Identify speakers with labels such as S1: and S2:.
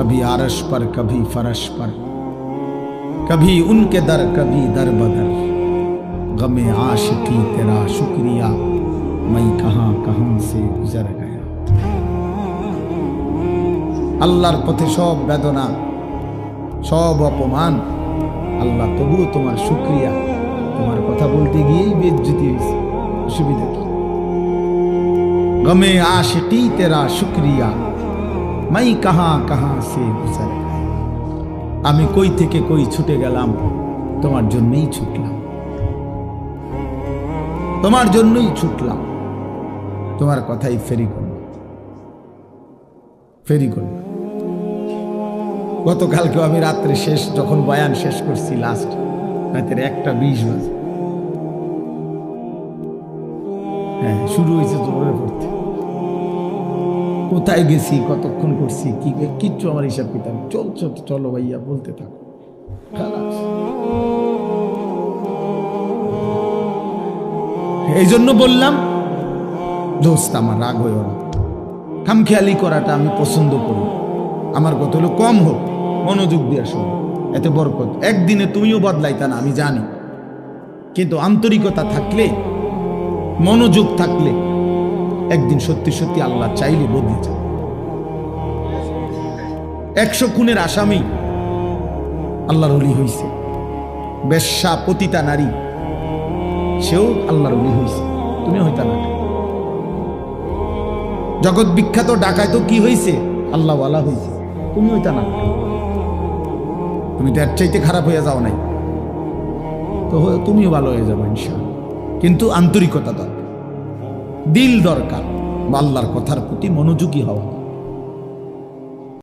S1: कभी आरश पर कभी फरश पर, कभी उनके दर कभी दर बदर, गमे आशिकी तेरा शुक्रिया, मैं कहां कहां से गुजर गया। আল্লাহর পথে সব বেদনা, সব অপমান, আল্লাহ তবুও তোমার শুকরিয়া। তোমার কথা বলতে গিয়েই বেইজ্জতি হয়েছে, অসুবিধা কি? গমে আশিকি তেরা শুকরিয়া, মাই কাহা কাহা সে গুজর গয়া। আমি কই থেকে কই ছুটে গেলাম, তোমার জন্যই ছুটলাম, তোমার জন্যই ছুটলাম, তোমার কথাই ফেরি করলাম। গতকালকে আমি রাত্রে শেষ যখন বয়ান শেষ করছি, লাস্ট রাতের 1:20 বাজে, হ্যাঁ শুরু হয়েছে জোরে পড়তে। কোথায় গেছি, কতক্ষণ করছি, কিচ্ছু আমার হিসাব কিতাব। চলো ভাইয়া বলতে থাকো। এই জন্য বললাম দোস্ত, আমার রাগ হয়ে না, খামখেয়ালি করাটা আমি পছন্দ করি। আমার কথা হলো কম হোক, মনোযোগ দিয়ে শোনো, এতে বরকত। একদিনে তুমিও বদলাইতা না আমি জানি, কিন্তু আন্তরিকতা থাকলে, মনোযোগ থাকলে একদিন সত্যি সত্যি আল্লাহ চাইলে বদলে যায়। 100 খুনের আসামি আল্লাহর ওলি হইছে, বেশ্যা পতিতা নারী সেও আল্লাহর ওলি হইছে, তুমি হইতা না। জগৎ বিখ্যাত ডাকাইতো কি হইছে, আল্লাহওয়ালা হইছে, তুমি হইতা না। তুমি তো এর চাইতে খারাপ হয়ে যাও নাই, তো তুমিও ভালো হয়ে যাবো ইনশাআল্লাহ। কিন্তু আন্তরিকতা দরকার, দিল দরকার, আল্লাহর কথার প্রতি মনোযোগী হওয়া।